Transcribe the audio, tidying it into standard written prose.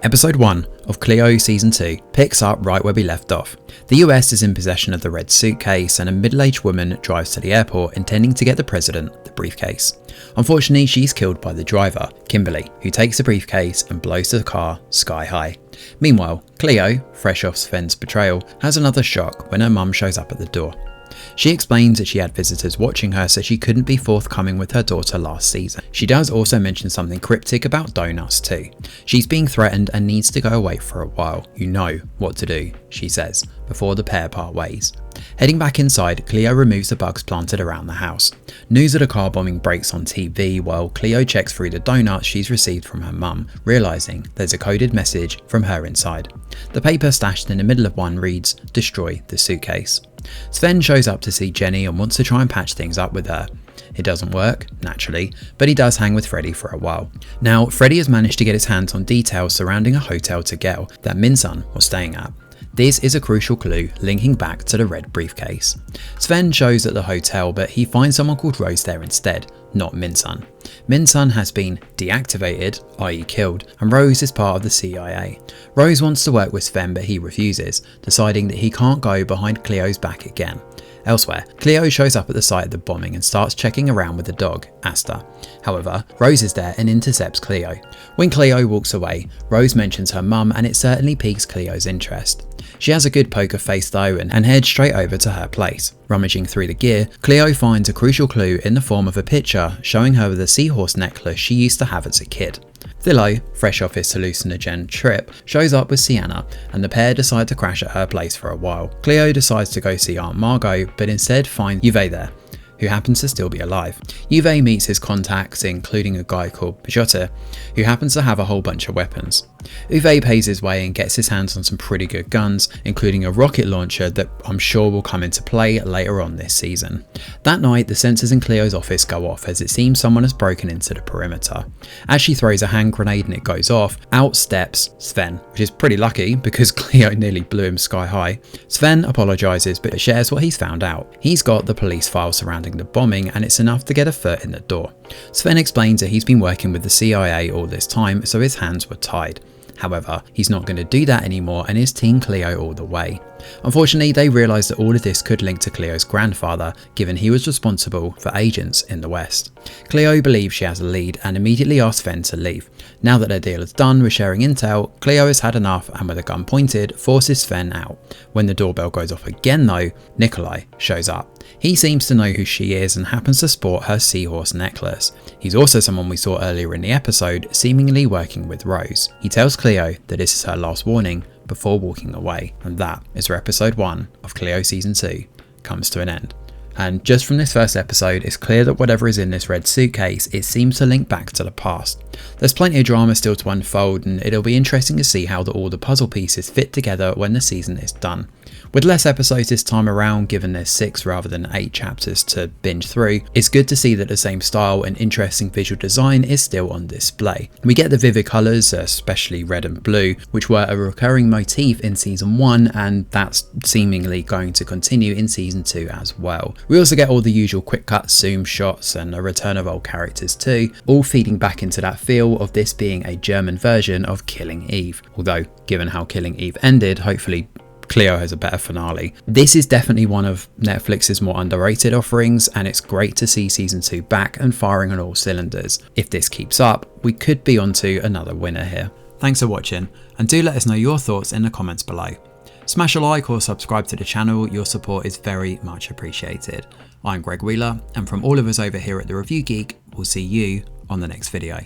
Episode 1 of Kleo Season 2 picks up right where we left off. The US is in possession of the red suitcase and a middle-aged woman drives to the airport intending to get the president the briefcase. Unfortunately, she's killed by the driver, Kimberly, who takes the briefcase and blows the car sky high. Meanwhile, Kleo, fresh off Sven's betrayal, has another shock when her mum shows up at the door. She explains that she had visitors watching her so she couldn't be forthcoming with her daughter last season. She does also mention something cryptic about donuts too. She's being threatened and needs to go away for a while. You know what to do, she says, before the pair part ways. Heading back inside, Kleo removes the bugs planted around the house. News of the car bombing breaks on TV while Kleo checks through the donuts she's received from her mum, realising there's a coded message from her inside. The paper stashed in the middle of one reads, "Destroy the suitcase." Sven shows up to see Jenny and wants to try and patch things up with her. It doesn't work, naturally, but he does hang with Freddy for a while. Now, Freddy has managed to get his hands on details surrounding a hotel to Gale that Min-sun was staying at. This is a crucial clue linking back to the red briefcase. Sven shows at the hotel, but he finds someone called Rose there instead, not Min-sun. Min-sun has been deactivated, i.e. killed, and Rose is part of the CIA. Rose wants to work with Sven, but he refuses, deciding that he can't go behind Kleo's back again. Elsewhere, Kleo shows up at the site of the bombing and starts checking around with the dog, Asta. However, Rose is there and intercepts Kleo. When Kleo walks away, Rose mentions her mum and it certainly piques Kleo's interest. She has a good poker face though and heads straight over to her place. Rummaging through the gear, Kleo finds a crucial clue in the form of a picture showing her the seahorse necklace she used to have as a kid. Thilo, fresh off his hallucinogen trip, shows up with Sienna and the pair decide to crash at her place for a while. Kleo decides to go see Aunt Margot but instead finds Juve there, who happens to still be alive. Juve meets his contacts, including a guy called Pichote, who happens to have a whole bunch of weapons. Juve pays his way and gets his hands on some pretty good guns, including a rocket launcher that I'm sure will come into play later on this season. That night, the sensors in Kleo's office go off as it seems someone has broken into the perimeter. As she throws a hand grenade and it goes off, out steps Sven, which is pretty lucky because Kleo nearly blew him sky high. Sven apologises but shares what he's found out. He's got the police file surrounding the bombing and it's enough to get a foot in the door. Sven explains that he's been working with the CIA all this time, so his hands were tied. However, he's not going to do that anymore and is Team Kleo all the way. Unfortunately, they realise that all of this could link to Kleo's grandfather, given he was responsible for agents in the West. Kleo believes she has a lead and immediately asks Sven to leave. Now that their deal is done with sharing intel, Kleo has had enough and with a gun pointed, forces Sven out. When the doorbell goes off again though, Nikolai shows up. He seems to know who she is and happens to sport her seahorse necklace. He's also someone we saw earlier in the episode, seemingly working with Rose. He tells Kleo that this is her last warning before walking away, and that is where episode 1 of Kleo Season 2 comes to an end. And just from this first episode, it's clear that whatever is in this red suitcase, it seems to link back to the past. There's plenty of drama still to unfold and it'll be interesting to see how all the puzzle pieces fit together when the season is done. With less episodes this time around, given there's 6 rather than 8 chapters to binge through, it's good to see that the same style and interesting visual design is still on display. We get the vivid colours, especially red and blue, which were a recurring motif in season 1 and that's seemingly going to continue in season 2 as well. We also get all the usual quick cut zoom shots and a return of old characters too, all feeding back into that feel of this being a German version of Killing Eve. Although, given how Killing Eve ended, hopefully Kleo has a better finale. This is definitely one of Netflix's more underrated offerings and it's great to see season 2 back and firing on all cylinders. If this keeps up, we could be onto another winner here. Thanks for watching and do let us know your thoughts in the comments below. Smash a like or subscribe to the channel, your support is very much appreciated. I'm Greg Wheeler and from all of us over here at The Review Geek, we'll see you on the next video.